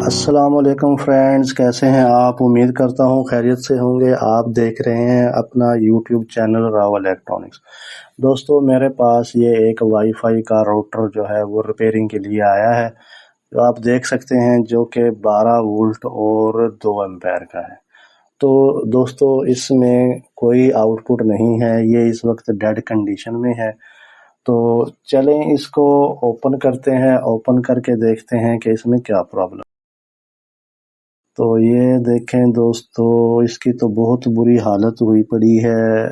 السلام علیکم فرینڈز، کیسے ہیں آپ؟ امید کرتا ہوں خیریت سے ہوں گے۔ آپ دیکھ رہے ہیں اپنا یوٹیوب چینل راو الیکٹرانکس۔ دوستو میرے پاس یہ ایک وائی فائی کا راؤٹر جو ہے وہ ریپیئرنگ کے لیے آیا ہے، جو آپ دیکھ سکتے ہیں، جو کہ 12 وولٹ اور 2 ایمپیر کا ہے۔ تو دوستو اس میں کوئی آؤٹ پٹ نہیں ہے، یہ اس وقت ڈیڈ کنڈیشن میں ہے۔ تو چلیں اس کو اوپن کرتے ہیں، اوپن کر کے دیکھتے ہیں کہ اس میں کیا پرابلم۔ تو یہ دیکھیں دوستو، اس کی تو بہت بری حالت ہوئی پڑی ہے۔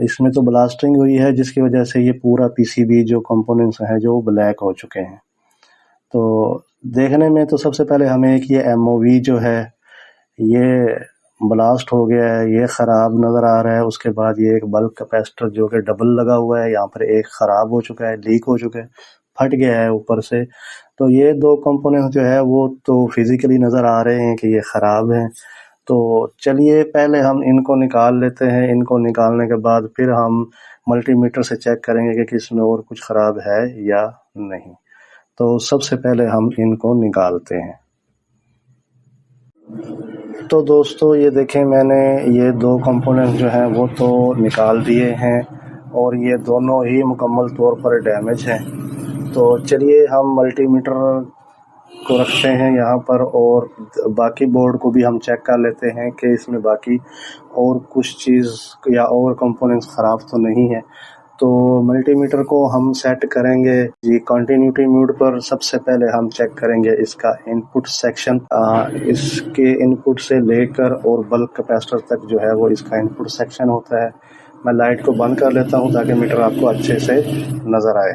اس میں تو بلاسٹنگ ہوئی ہے، جس کی وجہ سے یہ پورا پی سی بی جو کمپوننٹس ہیں جو بلیک ہو چکے ہیں۔ تو دیکھنے میں تو سب سے پہلے ہمیں ایک یہ ایم او وی جو ہے یہ بلاسٹ ہو گیا ہے، یہ خراب نظر آ رہا ہے۔ اس کے بعد یہ ایک بلک کیپیسٹر جو کہ ڈبل لگا ہوا ہے، یہاں پر ایک خراب ہو چکا ہے، لیک ہو چکا ہے، پھٹ گیا ہے اوپر سے۔ تو یہ 2 کمپوننٹ جو ہے وہ تو فزیکلی نظر آ رہے ہیں کہ یہ خراب ہیں۔ تو چلیے پہلے ہم ان کو نکال لیتے ہیں۔ ان کو نکالنے کے بعد پھر ہم ملٹی میٹر سے چیک کریں گے کہ اس میں اور کچھ خراب ہے یا نہیں۔ تو سب سے پہلے ہم ان کو نکالتے ہیں۔ تو دوستو یہ دیکھیں، میں نے یہ 2 کمپوننٹ جو ہیں وہ تو نکال دیے ہیں، اور یہ دونوں ہی مکمل طور پر ڈیمیج ہیں۔ تو چلیے ہم ملٹی میٹر کو رکھتے ہیں یہاں پر، اور باقی بورڈ کو بھی ہم چیک کر لیتے ہیں کہ اس میں باقی اور کچھ چیز یا اور کمپوننٹس خراب تو نہیں ہے۔ تو ملٹی میٹر کو ہم سیٹ کریں گے جی کنٹینیوٹی موڈ پر۔ سب سے پہلے ہم چیک کریں گے اس کا ان پٹ سیکشن، اس کے ان پٹ سے لے کر اور بلک کیپیسٹر تک جو ہے وہ اس کا ان پٹ سیکشن ہوتا ہے۔ میں لائٹ کو بند کر لیتا ہوں تاکہ میٹر آپ کو اچھے سے نظر آئے۔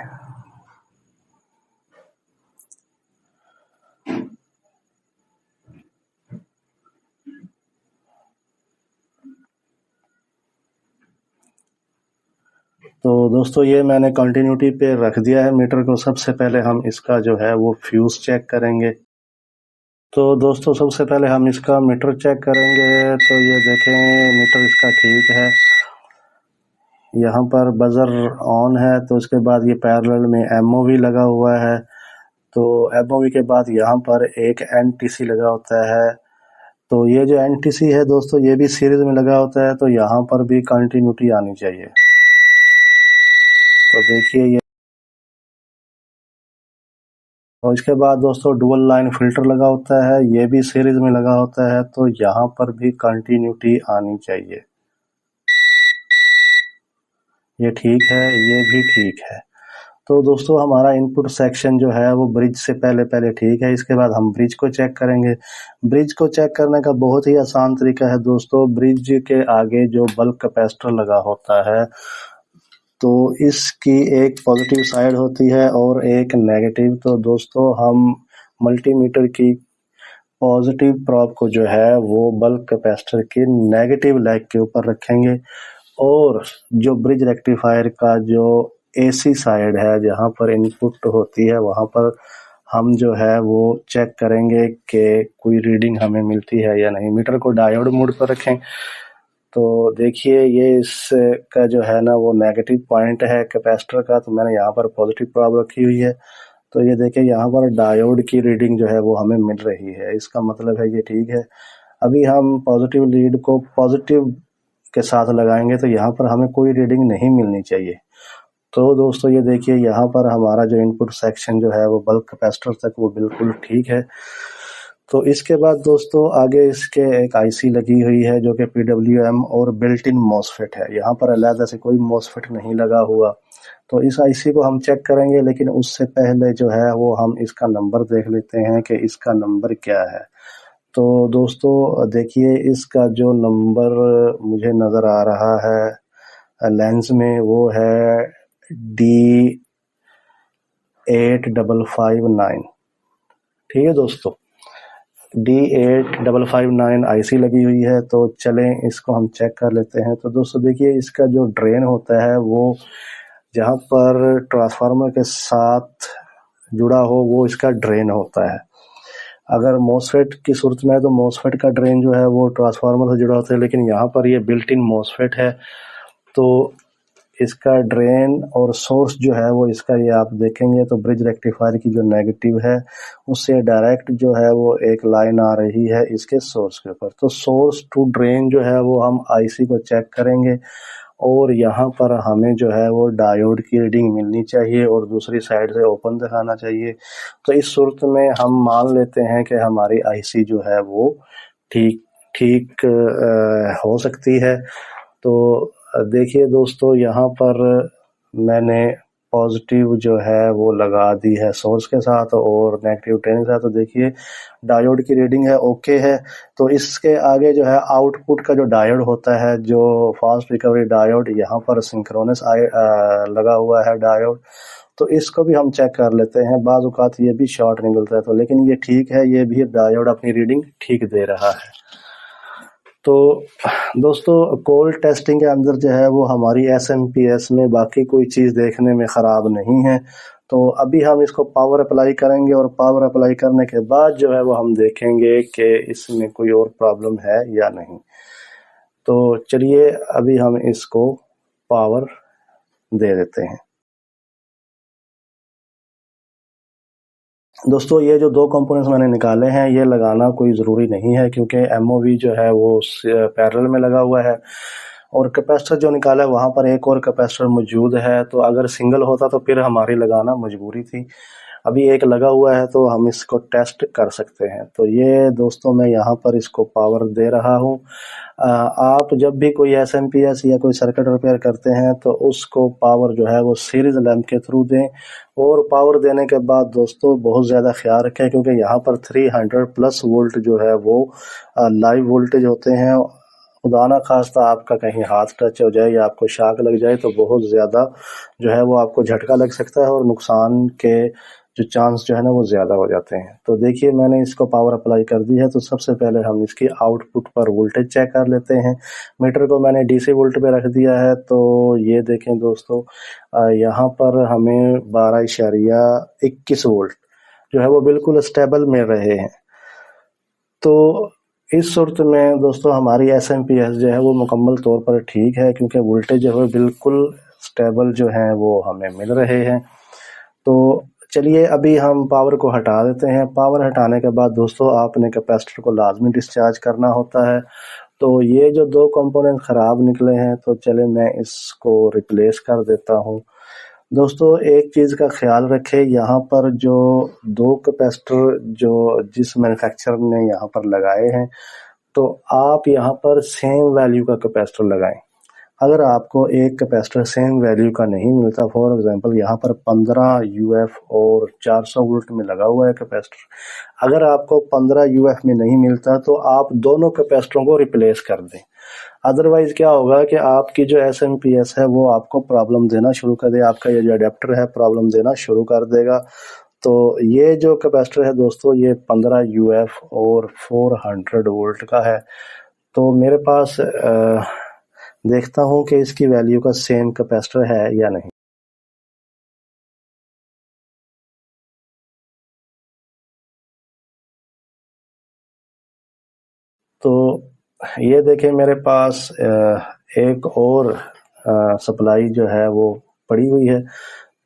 تو دوستو یہ میں نے کنٹینیوٹی پہ رکھ دیا ہے میٹر کو۔ سب سے پہلے ہم اس کا جو ہے وہ فیوز چیک کریں گے۔ تو دوستو سب سے پہلے ہم اس کا میٹر چیک کریں گے۔ تو یہ دیکھیں میٹر اس کا ٹھیک ہے، یہاں پر بزر آن ہے۔ تو اس کے بعد یہ پیرلل میں ایم او وی لگا ہوا ہے۔ تو ایم او وی کے بعد یہاں پر ایک این ٹی سی لگا ہوتا ہے۔ تو یہ جو این ٹی سی ہے دوستو یہ بھی سیریز میں لگا ہوتا ہے، تو یہاں پر بھی کنٹینیوٹی آنی چاہیے۔ تو دیکھیے یہ، اور اس کے بعد دوستو ڈول لائن فلٹر لگا ہوتا ہے، یہ بھی سیریز میں لگا ہوتا ہے، تو یہاں پر بھی کنٹینیوٹی آنی چاہیے۔ یہ ٹھیک ہے، یہ بھی ٹھیک ہے۔ تو دوستو ہمارا ان پٹ سیکشن جو ہے وہ برج سے پہلے ٹھیک ہے۔ اس کے بعد ہم برج کو چیک کریں گے۔ برج کو چیک کرنے کا بہت ہی آسان طریقہ ہے دوستو۔ برج کے آگے جو بلک کیپیسٹر لگا ہوتا ہے، تو اس کی ایک پازیٹیو سائیڈ ہوتی ہے اور ایک نیگیٹیو۔ تو دوستو ہم ملٹی میٹر کی پازیٹیو پراپ کو جو ہے وہ بلک کیپیسٹر کے نیگیٹیو لیگ کے اوپر رکھیں گے، اور جو برج ریکٹیفائر کا جو اے سی سائیڈ ہے جہاں پر ان پٹ ہوتی ہے، وہاں پر ہم جو ہے وہ چیک کریں گے کہ کوئی ریڈنگ ہمیں ملتی ہے یا نہیں۔ میٹر کو ڈائیوڈ موڈ پر رکھیں۔ تو دیکھیے یہ اس کا جو ہے نا وہ نیگیٹو پوائنٹ ہے کیپیسٹر کا، تو میں نے یہاں پر پازیٹیو پراپ رکھی ہوئی ہے۔ تو یہ دیکھیں یہاں پر ڈائیوڈ کی ریڈنگ جو ہے وہ ہمیں مل رہی ہے، اس کا مطلب ہے یہ ٹھیک ہے۔ ابھی ہم پازیٹیو لیڈ کو پازیٹیو کے ساتھ لگائیں گے، تو یہاں پر ہمیں کوئی ریڈنگ نہیں ملنی چاہیے۔ تو دوستو یہ دیکھیے یہاں پر ہمارا جو ان پٹ سیکشن جو ہے وہ بلک کیپیسٹر تک وہ بالکل ٹھیک ہے۔ تو اس کے بعد دوستو آگے اس کے ایک آئی سی لگی ہوئی ہے جو کہ پی ڈبلیو ایم اور بلٹ ان موسفیٹ ہے۔ یہاں پر علیحدہ سے کوئی موسفیٹ نہیں لگا ہوا۔ تو اس آئی سی کو ہم چیک کریں گے، لیکن اس سے پہلے جو ہے وہ ہم اس کا نمبر دیکھ لیتے ہیں کہ اس کا نمبر کیا ہے۔ تو دوستو دیکھیے اس کا جو نمبر مجھے نظر آ رہا ہے لینز میں، وہ ہے D8559۔ ٹھیک ہے دوستو، D8559 آئی سی لگی ہوئی ہے۔ تو چلیں اس کو ہم چیک کر لیتے ہیں۔ تو دوستو دیکھیے اس کا جو ڈرین ہوتا ہے وہ جہاں پر ٹرانسفارمر کے ساتھ جڑا ہو وہ اس کا ڈرین ہوتا ہے۔ اگر موسفیٹ کی صورت میں ہے تو موسفیٹ کا ڈرین جو ہے وہ ٹرانسفارمر سے جڑا ہوتا ہے، لیکن یہاں پر یہ بلٹ ان موسفیٹ ہے، تو اس کا ڈرین اور سورس جو ہے وہ اس کا یہ آپ دیکھیں گے تو برج ریکٹیفائر کی جو نیگیٹو ہے اس سے ڈائریکٹ جو ہے وہ ایک لائن آ رہی ہے اس کے سورس کے اوپر. تو سورس ٹو ڈرین جو ہے وہ ہم آئی سی کو چیک کریں گے اور یہاں پر ہمیں جو ہے وہ ڈائیوڈ کی ریڈنگ ملنی چاہیے اور دوسری سائڈ سے اوپن دکھانا چاہیے. تو اس صورت میں ہم مان لیتے ہیں کہ ہماری آئی سی جو ہے وہ ٹھیک ہو سکتی ہے. تو دیکھیے دوستو یہاں پر میں نے پازیٹیو جو ہے وہ لگا دی ہے سورس کے ساتھ اور نیگیٹو ڈرین کے ساتھ. تو دیکھیے ڈائیوڈ کی ریڈنگ ہے اوکے ہے. تو اس کے آگے جو ہے آؤٹ پٹ کا جو ڈائیوڈ ہوتا ہے جو فاسٹ ریکوری ڈائیوڈ یہاں پر سنکرونس لگا ہوا ہے ڈائیوڈ. تو اس کو بھی ہم چیک کر لیتے ہیں. بعض اوقات یہ بھی شارٹ نکلتا ہے تو لیکن یہ ٹھیک ہے, یہ بھی ڈائیوڈ اپنی ریڈنگ ٹھیک دے رہا ہے. تو دوستو کول ٹیسٹنگ کے اندر جو ہے وہ ہماری ایس ایم پی ایس میں باقی کوئی چیز دیکھنے میں خراب نہیں ہے. تو ابھی ہم اس کو پاور اپلائی کریں گے اور پاور اپلائی کرنے کے بعد جو ہے وہ ہم دیکھیں گے کہ اس میں کوئی اور پرابلم ہے یا نہیں. تو چلیے ابھی ہم اس کو پاور دے دیتے ہیں. دوستو یہ جو 2 کمپوننٹس میں نے نکالے ہیں یہ لگانا کوئی ضروری نہیں ہے کیونکہ ایم او وی جو ہے وہ پیرل میں لگا ہوا ہے اور کیپیسٹر جو نکالا ہے وہاں پر ایک اور کیپیسٹر موجود ہے. تو اگر سنگل ہوتا تو پھر ہماری لگانا مجبوری تھی. ابھی ایک لگا ہوا ہے تو ہم اس کو ٹیسٹ کر سکتے ہیں. تو یہ دوستوں میں یہاں پر اس کو پاور دے رہا ہوں. آپ جب بھی کوئی ایس ایم پی ایس یا کوئی سرکٹ ریپیئر کرتے ہیں تو اس کو پاور جو ہے وہ سیریز لیمپ کے تھرو دیں. اور پاور دینے کے بعد دوستو بہت زیادہ خیال رکھیں کیونکہ یہاں پر 300+ وولٹ جو ہے وہ لائیو وولٹیج ہوتے ہیں. خدا نہ خواستہ آپ کا کہیں ہاتھ ٹچ ہو جائے یا آپ کو شاک لگ جائے تو بہت زیادہ جو ہے وہ آپ کو جھٹکا لگ سکتا ہے اور نقصان کے جو چانس جو ہے نا وہ زیادہ ہو جاتے ہیں. تو دیکھیے میں نے اس کو پاور اپلائی کر دی ہے. تو سب سے پہلے ہم اس کی آؤٹ پٹ پر وولٹیج چیک کر لیتے ہیں. میٹر کو میں نے ڈی سی وولٹ پہ رکھ دیا ہے. تو یہ دیکھیں دوستو یہاں پر ہمیں 12.21 وولٹ جو ہے وہ بالکل اسٹیبل مل رہے ہیں. تو اس صورت میں دوستو ہماری ایس ایم پی ایس جو ہے وہ مکمل طور پر ٹھیک ہے کیونکہ وولٹیج جو ہے بالکل اسٹیبل جو ہیں وہ ہمیں مل رہے ہیں. تو چلیے ابھی ہم پاور کو ہٹا دیتے ہیں. پاور ہٹانے کے بعد دوستو آپ نے کیپیسٹر کو لازمی ڈسچارج کرنا ہوتا ہے. تو یہ جو 2 کمپوننٹ خراب نکلے ہیں تو چلے میں اس کو ریپلیس کر دیتا ہوں. دوستو ایک چیز کا خیال رکھیں, یہاں پر جو 2 کیپیسٹر جو جس مینوفیکچرر نے یہاں پر لگائے ہیں تو آپ یہاں پر سیم ویلیو کا کیپیسٹر لگائیں. اگر آپ کو ایک کیپیسٹر سیم ویلیو کا نہیں ملتا, فار ایگزامپل یہاں پر 15 یو ایف اور 400 وولٹ میں لگا ہوا ہے کیپیسٹر, اگر آپ کو 15 یو ایف میں نہیں ملتا تو آپ دونوں کیپیسٹروں کو ریپلیس کر دیں. ادروائز کیا ہوگا کہ آپ کی جو ایس ایم پی ایس ہے وہ آپ کو پرابلم دینا شروع کر دے, آپ کا یہ جو اڈیپٹر ہے پرابلم دینا شروع کر دے گا. تو یہ جو کیپیسٹر ہے دوستو یہ 15 یو ایف اور 400 وولٹ کا ہے. تو میرے پاس دیکھتا ہوں کہ اس کی ویلیو کا سیم کیپیسٹر ہے یا نہیں. تو یہ دیکھیں میرے پاس ایک اور سپلائی جو ہے وہ پڑی ہوئی ہے.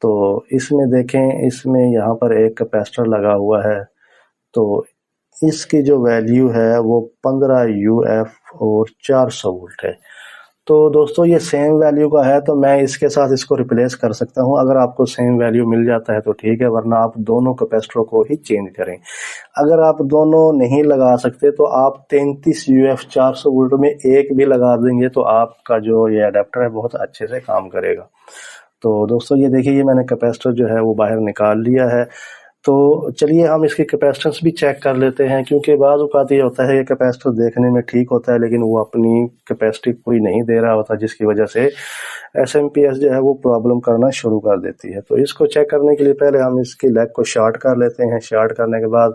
تو اس میں دیکھیں اس میں یہاں پر ایک کیپیسٹر لگا ہوا ہے. تو اس کی جو ویلیو ہے وہ 15 یو ایف اور 400 وولٹ ہے. تو دوستو یہ سیم ویلیو کا ہے تو میں اس کے ساتھ اس کو ریپلیس کر سکتا ہوں. اگر آپ کو سیم ویلیو مل جاتا ہے تو ٹھیک ہے, ورنہ آپ دونوں کیپیسٹروں کو ہی چینج کریں. اگر آپ دونوں نہیں لگا سکتے تو آپ 33 یو ایف 400 وولٹ میں ایک بھی لگا دیں گے تو آپ کا جو یہ اڈیپٹر ہے بہت اچھے سے کام کرے گا. تو دوستو یہ دیکھیے یہ میں نے کیپیسٹر جو ہے وہ باہر نکال لیا ہے. تو چلیے ہم اس کی کیپیسٹنس بھی چیک کر لیتے ہیں کیونکہ بعض اوقات یہ ہوتا ہے کہ کیپیسٹر دیکھنے میں ٹھیک ہوتا ہے لیکن وہ اپنی کیپیسٹی پوری نہیں دے رہا ہوتا, جس کی وجہ سے ایس ایم پی ایس جو ہے وہ پرابلم کرنا شروع کر دیتی ہے. تو اس کو چیک کرنے کے لیے پہلے ہم اس کی لیگ کو شارٹ کر لیتے ہیں. شارٹ کرنے کے بعد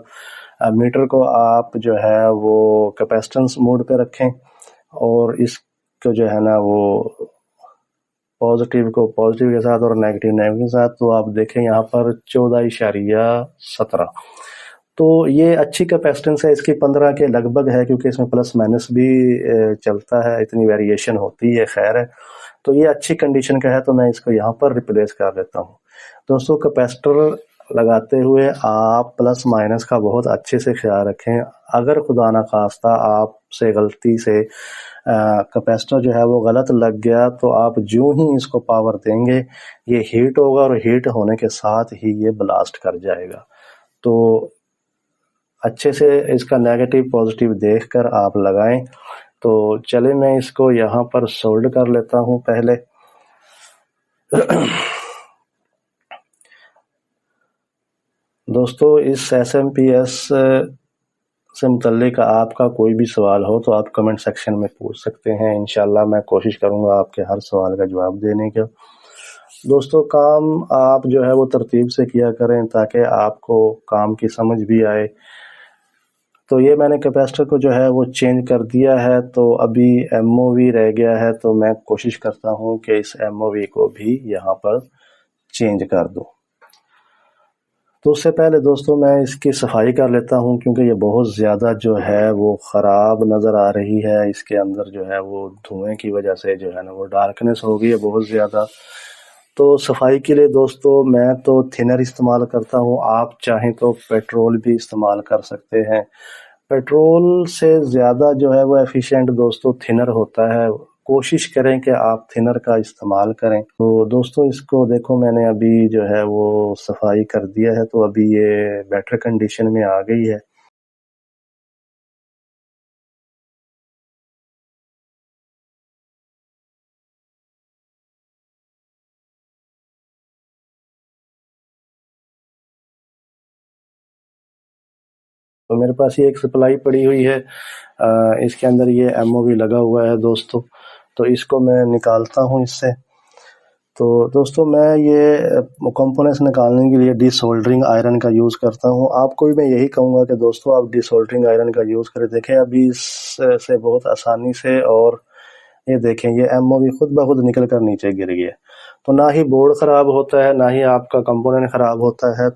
میٹر کو آپ جو ہے وہ کیپیسٹنس موڈ پہ رکھیں اور اس کو جو ہے نا وہ پازیٹیو کو پازیٹیو کے ساتھ اور نیگیٹیو کے ساتھ. تو آپ دیکھیں یہاں پر 14.17. تو یہ اچھی کیپیسٹنس ہے, اس کی 15 کے لگ بھگ ہے کیونکہ اس میں پلس مائنس بھی چلتا ہے, اتنی ویریشن ہوتی ہے, خیر ہے. تو یہ اچھی کنڈیشن کا ہے، تو میں اس کو یہاں پر ریپلیس کر دیتا ہوں۔ دوستوں کیپیسٹر لگاتے ہوئے آپ پلس مائنس کا بہت اچھے سے خیال رکھیں۔ اگر خدا نخواستہ آپ سے غلطی سے کیپیسٹر جو ہے وہ غلط لگ گیا تو آپ جو ہی اس کو پاور دیں گے یہ ہیٹ ہوگا، اور ہیٹ ہونے کے ساتھ ہی یہ بلاسٹ کر جائے گا۔ تو اچھے سے اس کا نیگیٹو پازیٹیو دیکھ کر آپ لگائیں۔ تو چلے میں اس کو یہاں پر سولڈ کر لیتا ہوں پہلے۔ دوستو اس ایس ایم پی ایس سے متعلق آپ کا کوئی بھی سوال ہو تو آپ کمنٹ سیکشن میں پوچھ سکتے ہیں، انشاءاللہ میں کوشش کروں گا آپ کے ہر سوال کا جواب دینے کا۔ دوستو کام آپ جو ہے وہ ترتیب سے کیا کریں تاکہ آپ کو کام کی سمجھ بھی آئے۔ تو یہ میں نے کیپیسٹر کو جو ہے وہ چینج کر دیا ہے، تو ابھی ایم او وی رہ گیا ہے، تو میں کوشش کرتا ہوں کہ اس ایم او وی کو بھی یہاں پر چینج کر دوں۔ تو اس سے پہلے دوستو میں اس کی صفائی کر لیتا ہوں، کیونکہ یہ بہت زیادہ جو ہے وہ خراب نظر آ رہی ہے۔ اس کے اندر جو ہے وہ دھوئیں کی وجہ سے جو ہے نا وہ ڈارکنیس ہو گئی ہے بہت زیادہ۔ تو صفائی کے لیے دوستو میں تو تھنر استعمال کرتا ہوں، آپ چاہیں تو پیٹرول بھی استعمال کر سکتے ہیں۔ پیٹرول سے زیادہ جو ہے وہ ایفیشینٹ دوستو تھنر ہوتا ہے، کوشش کریں کہ آپ تھنر کا استعمال کریں۔ تو دوستو اس کو دیکھو میں نے ابھی جو ہے وہ صفائی کر دیا ہے، تو ابھی یہ بیٹر کنڈیشن میں آ گئی ہے۔ تو میرے پاس یہ ایک سپلائی پڑی ہوئی ہے، اس کے اندر یہ ایم او وی لگا ہوا ہے دوستو، تو اس کو میں نکالتا ہوں اس سے۔ تو دوستو میں یہ کمپوننٹس نکالنے کے لیے ڈی سولڈرنگ آئرن کا یوز کرتا ہوں۔ آپ کو بھی میں یہی کہوں گا کہ دوستو آپ ڈی سولڈرنگ آئرن کا یوز کریں۔ دیکھیں ابھی اس سے بہت آسانی سے، اور یہ دیکھیں یہ ایم او وی خود بخود نکل کر نیچے گر گیا، تو نہ ہی بورڈ خراب ہوتا ہے نہ ہی آپ کا کمپوننٹ خراب ہوتا ہے۔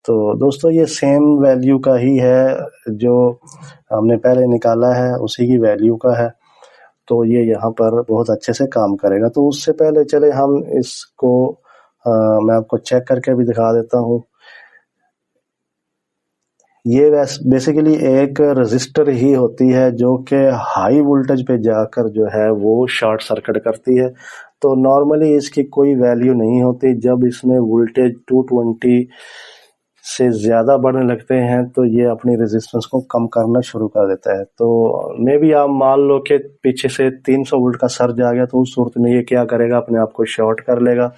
تو دوستو یہ سیم ویلیو کا ہی ہے، جو ہم نے پہلے نکالا ہے اسی کی ویلیو کا ہے، تو یہ یہاں پر بہت اچھے سے کام کرے گا۔ تو اس سے پہلے چلے ہم اس کو میں آپ کو چیک کر کے بھی دکھا دیتا ہوں۔ یہ بیسیکلی ایک رزسٹر ہی ہوتی ہے جو کہ ہائی وولٹیج پہ جا کر جو ہے وہ شارٹ سرکٹ کرتی ہے۔ تو نارملی اس کی کوئی ویلیو نہیں ہوتی، جب اس میں وولٹیج 220 سے زیادہ بڑھنے لگتے ہیں تو یہ اپنی ریزسٹنس کو کم کرنا شروع کر دیتا ہے۔ تو میں بھی آپ مان لو کہ پیچھے سے 300 وولٹ کا سرج آ گیا، تو اس صورت میں یہ کیا کرے گا، اپنے آپ کو شارٹ کر لے گا،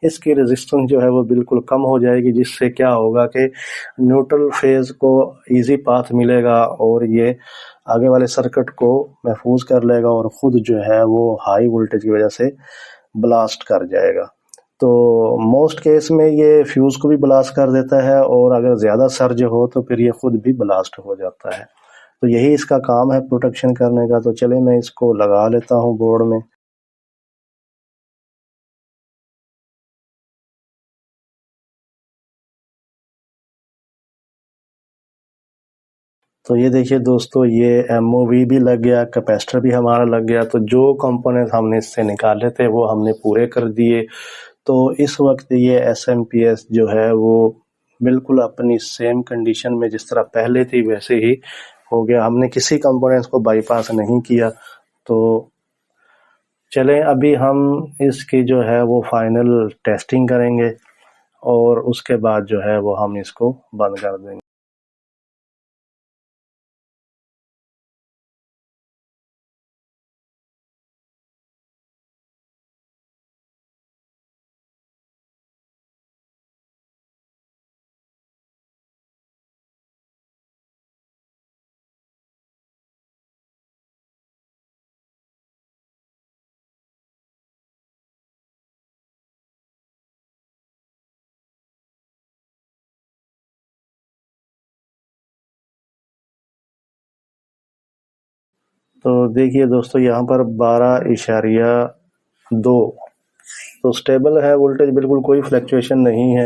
اس کی ریزسٹنس جو ہے وہ بالکل کم ہو جائے گی، جس سے کیا ہوگا کہ نیوٹرل فیز کو ایزی پاتھ ملے گا، اور یہ آگے والے سرکٹ کو محفوظ کر لے گا، اور خود جو ہے وہ ہائی وولٹیج کی وجہ سے بلاسٹ کر جائے گا۔ تو موسٹ کیس میں یہ فیوز کو بھی بلاسٹ کر دیتا ہے، اور اگر زیادہ سرج ہو تو پھر یہ خود بھی بلاسٹ ہو جاتا ہے۔ تو یہی اس کا کام ہے پروٹیکشن کرنے کا۔ تو چلے میں اس کو لگا لیتا ہوں بورڈ میں۔ تو یہ دیکھیے دوستو یہ ایم او وی بھی لگ گیا، کیپیسٹر بھی ہمارا لگ گیا، تو جو کمپوننٹ ہم نے اس سے نکالے تھے وہ ہم نے پورے کر دیے۔ تو اس وقت یہ ایس ایم پی ایس جو ہے وہ بالکل اپنی سیم کنڈیشن میں جس طرح پہلے تھی ویسے ہی ہو گیا، ہم نے کسی کمپوننٹس کو بائی پاس نہیں کیا۔ تو چلیں ابھی ہم اس کی جو ہے وہ فائنل ٹیسٹنگ کریں گے، اور اس کے بعد جو ہے وہ ہم اس کو بند کر دیں گے۔ تو دیکھیے دوستو یہاں پر 12.2 تو سٹیبل ہے، وولٹیج بالکل کوئی فلیکچویشن نہیں ہے۔